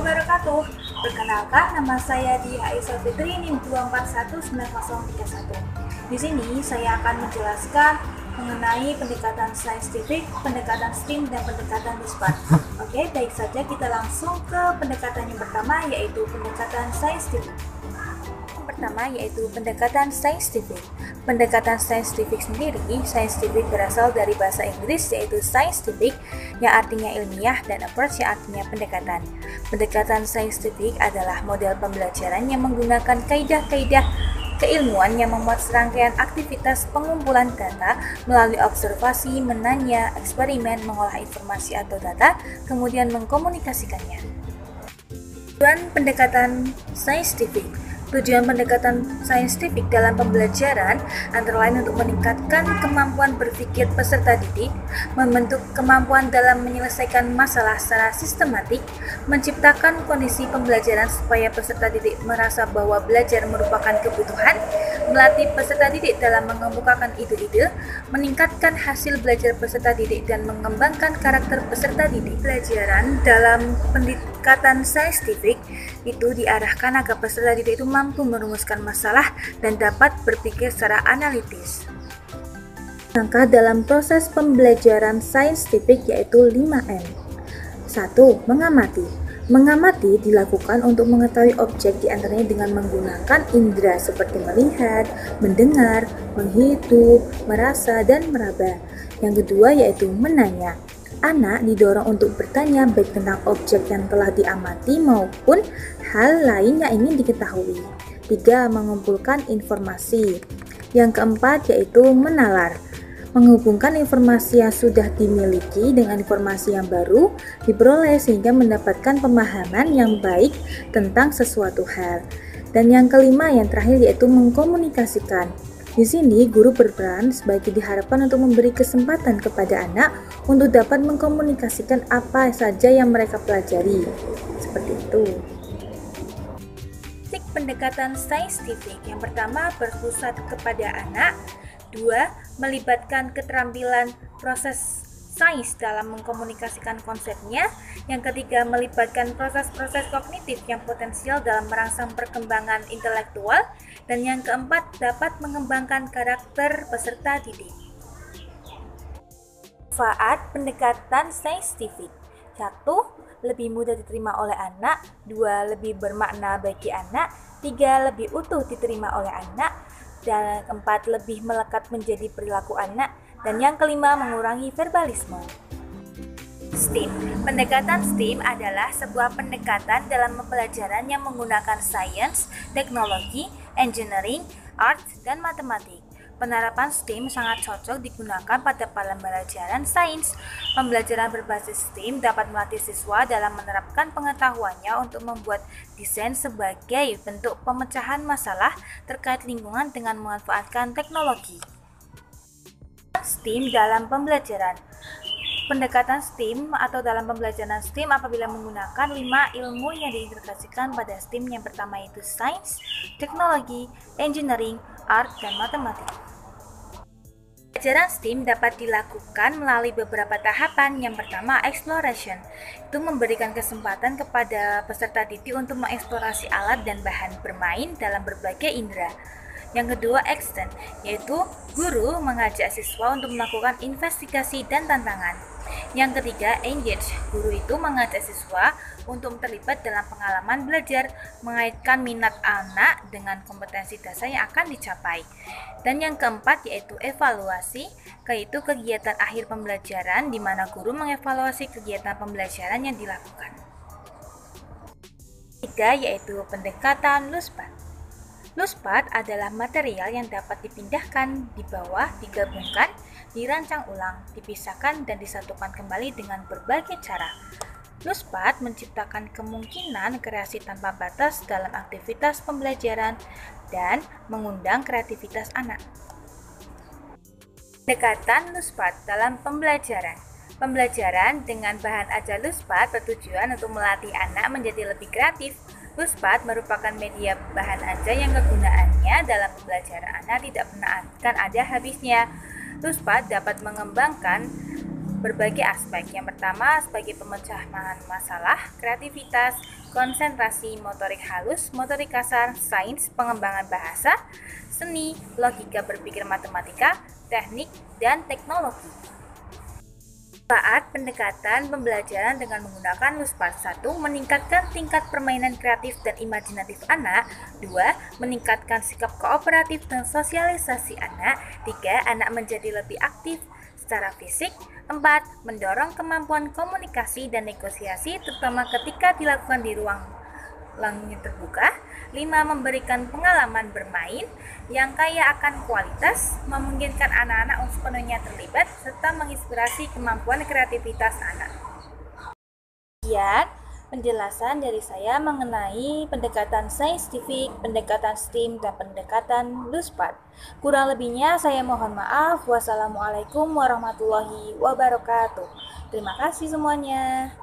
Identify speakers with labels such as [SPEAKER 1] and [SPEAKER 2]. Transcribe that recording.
[SPEAKER 1] wabarakatuh. Perkenalkan, nama saya Dia Aisyah Fitri, NIM 2419031. Di sini saya akan menjelaskan mengenai pendekatan saintifik, pendekatan STEAM, dan pendekatan LUSPAT. Oke, baik saja kita langsung ke pendekatan yang pertama, yaitu pendekatan saintifik. Pertama yaitu pendekatan saintifik. Pendekatan saintifik sendiri, saintifik berasal dari bahasa Inggris yaitu scientific yang artinya ilmiah dan approach yang artinya pendekatan. Pendekatan saintifik adalah model pembelajaran yang menggunakan kaidah-kaidah keilmuan yang memuat serangkaian aktivitas pengumpulan data melalui observasi, menanya, eksperimen, mengolah informasi atau data, kemudian mengkomunikasikannya. Tujuan pendekatan saintifik. Tujuan pendekatan saintifik dalam pembelajaran antara lain untuk meningkatkan kemampuan berpikir peserta didik, membentuk kemampuan dalam menyelesaikan masalah secara sistematik, menciptakan kondisi pembelajaran supaya peserta didik merasa bahwa belajar merupakan kebutuhan, melatih peserta didik dalam mengemukakan ide-ide, meningkatkan hasil belajar peserta didik dan mengembangkan karakter peserta didik. Pelajaran dalam pendekatan saintifik itu diarahkan agar peserta didik itu mampu merumuskan masalah dan dapat berpikir secara analitis. Langkah dalam proses pembelajaran saintifik yaitu 5M. 1. Mengamati. Mengamati dilakukan untuk mengetahui objek diantaranya dengan menggunakan indera seperti melihat, mendengar, menghitung, merasa, dan meraba. Yang kedua yaitu menanya. Anak didorong untuk bertanya baik tentang objek yang telah diamati maupun hal lain yang ingin diketahui. 3. Mengumpulkan informasi. Yang keempat yaitu menalar. Menghubungkan informasi yang sudah dimiliki dengan informasi yang baru diperoleh sehingga mendapatkan pemahaman yang baik tentang sesuatu hal. Dan yang kelima yang terakhir yaitu mengkomunikasikan. Di sini, guru berperan sebagai diharapkan untuk memberi kesempatan kepada anak untuk dapat mengkomunikasikan apa saja yang mereka pelajari. Seperti itu. Pendekatan saintifik yang pertama berpusat kepada anak. 2. Melibatkan keterampilan proses sains dalam mengkomunikasikan konsepnya. Yang ketiga, melibatkan proses-proses kognitif yang potensial dalam merangsang perkembangan intelektual. Dan yang keempat, dapat mengembangkan karakter peserta didik. Manfaat pendekatan saintifik. 1. Lebih mudah diterima oleh anak. 2. Lebih bermakna bagi anak. 3. Lebih utuh diterima oleh anak. Dan 4. Lebih melekat menjadi perilaku anak. Dan yang kelima, mengurangi verbalisme. STEAM. Pendekatan STEAM adalah sebuah pendekatan dalam pembelajaran yang menggunakan sains, teknologi, engineering, art, dan matematik. Penerapan STEAM sangat cocok digunakan pada pembelajaran sains. Pembelajaran berbasis STEAM dapat melatih siswa dalam menerapkan pengetahuannya untuk membuat desain sebagai bentuk pemecahan masalah terkait lingkungan dengan memanfaatkan teknologi. STEAM dalam pembelajaran. Pendekatan STEAM atau dalam pembelajaran STEAM apabila menggunakan 5 ilmu yang diintegrasikan pada STEAM. Yang pertama itu sains, teknologi, engineering, art, dan matematik. Pelajaran STEAM dapat dilakukan melalui beberapa tahapan. Yang pertama, exploration. Itu memberikan kesempatan kepada peserta didik untuk mengeksplorasi alat dan bahan bermain dalam berbagai indera. Yang kedua, extend, yaitu guru mengajak siswa untuk melakukan investigasi dan tantangan. Yang ketiga, engage. Guru itu mengajak siswa untuk terlibat dalam pengalaman belajar, mengaitkan minat anak dengan kompetensi dasar yang akan dicapai. Dan yang keempat yaitu evaluasi, yaitu kegiatan akhir pembelajaran di mana guru mengevaluasi kegiatan pembelajaran yang dilakukan. 3 yaitu pendekatan LUSPAT. LUSPAT adalah material yang dapat dipindahkan, di bawah, digabungkan, dirancang ulang, dipisahkan, dan disatukan kembali dengan berbagai cara. LUSPAT menciptakan kemungkinan kreasi tanpa batas dalam aktivitas pembelajaran dan mengundang kreativitas anak. Pendekatan LUSPAT dalam pembelajaran. Pembelajaran dengan bahan ajar LUSPAT bertujuan untuk melatih anak menjadi lebih kreatif. LUSPAT merupakan media bahan ajar yang kegunaannya dalam pembelajaran anak tidak pernah akan ada habisnya. LUSPAT dapat mengembangkan berbagai aspek. Yang pertama sebagai pemecahan masalah, kreativitas, konsentrasi, motorik halus, motorik kasar, sains, pengembangan bahasa, seni, logika berpikir matematika, teknik, dan teknologi. Manfaat pendekatan pembelajaran dengan menggunakan LUSPART. 1. Meningkatkan tingkat permainan kreatif dan imajinatif anak. 2. Meningkatkan sikap kooperatif dan sosialisasi anak. 3. Anak menjadi lebih aktif secara fisik. 4. Mendorong kemampuan komunikasi dan negosiasi terutama ketika dilakukan di ruang langit terbuka. 5. Memberikan pengalaman bermain yang kaya akan kualitas, memungkinkan anak-anak untuk sepenuhnya terlibat, serta menginspirasi kemampuan kreativitas anak. Sekian penjelasan dari saya mengenai pendekatan saintifik, pendekatan STEAM, dan pendekatan LUSPART. Kurang lebihnya saya mohon maaf. Wassalamualaikum warahmatullahi wabarakatuh. Terima kasih semuanya.